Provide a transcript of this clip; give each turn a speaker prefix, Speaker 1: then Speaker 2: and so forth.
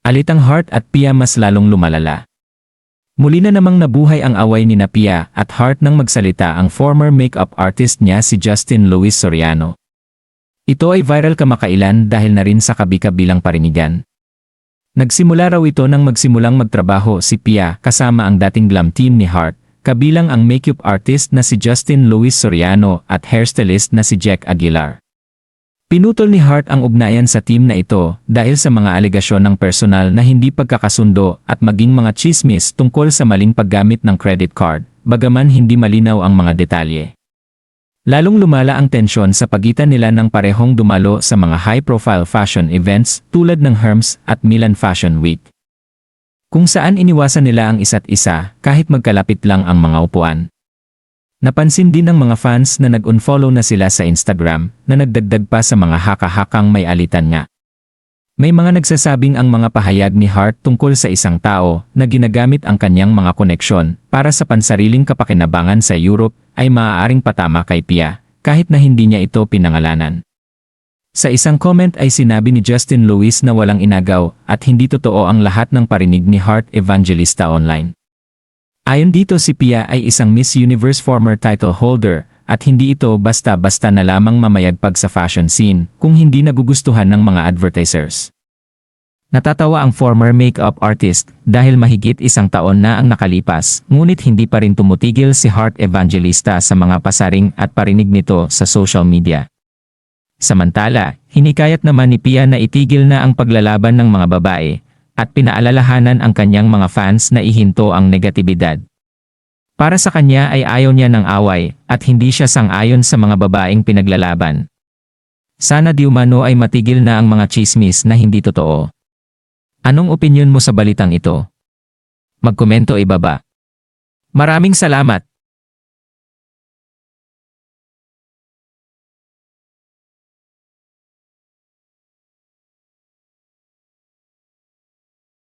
Speaker 1: Alitang Hart at Pia mas lalong lumalala. Muli na namang nabuhay ang away ni Pia at Hart nang magsalita ang former makeup artist niya si Justin Luis Soriano. Ito ay viral kamakailan dahil na rin sa kabi-kabilang parinigan. Nagsimula raw ito nang magsimulang magtrabaho si Pia kasama ang dating glam team ni Hart, kabilang ang makeup artist na si Justin Luis Soriano at hairstylist na si Jack Aguilar. Pinutol ni Hart ang ugnayan sa team na ito dahil sa mga alegasyon ng personal na hindi pagkakasundo at maging mga chismis tungkol sa maling paggamit ng credit card, bagaman hindi malinaw ang mga detalye. Lalong lumala ang tensyon sa pagitan nila ng parehong dumalo sa mga high-profile fashion events tulad ng Hermes at Milan Fashion Week, kung saan iniwasan nila ang isa't isa kahit magkalapit lang ang mga upuan. Napansin din ng mga fans na nag-unfollow na sila sa Instagram na nagdagdag pa sa mga haka-hakang may alitan nga. May mga nagsasabing ang mga pahayag ni Hart tungkol sa isang tao na ginagamit ang kanyang mga koneksyon para sa pansariling kapakinabangan sa Europe ay maaaring patama kay Pia, kahit na hindi niya ito pinangalanan. Sa isang comment ay sinabi ni Justin Luis na walang inagaw at hindi totoo ang lahat ng parinig ni Hart Evangelista online. Ayon dito si Pia ay isang Miss Universe former title holder at hindi ito basta-basta na lamang mamayagpag sa fashion scene kung hindi nagugustuhan ng mga advertisers. Natatawa ang former makeup artist dahil mahigit isang taon na ang nakalipas ngunit hindi pa rin tumutigil si Hart Evangelista sa mga pasaring at parinig nito sa social media. Samantala, hinikayat naman ni Pia na itigil na ang paglalaban ng mga babae at pinaalalahanan ang kanyang mga fans na ihinto ang negatibidad. Para sa kanya ay ayaw niya ng away at hindi siya sang-ayon sa mga babaeng pinaglalaban. Sana di umano ay matigil na ang mga chismis na hindi totoo. Anong opinyon mo sa balitang ito? Magkomento ibaba. Maraming salamat!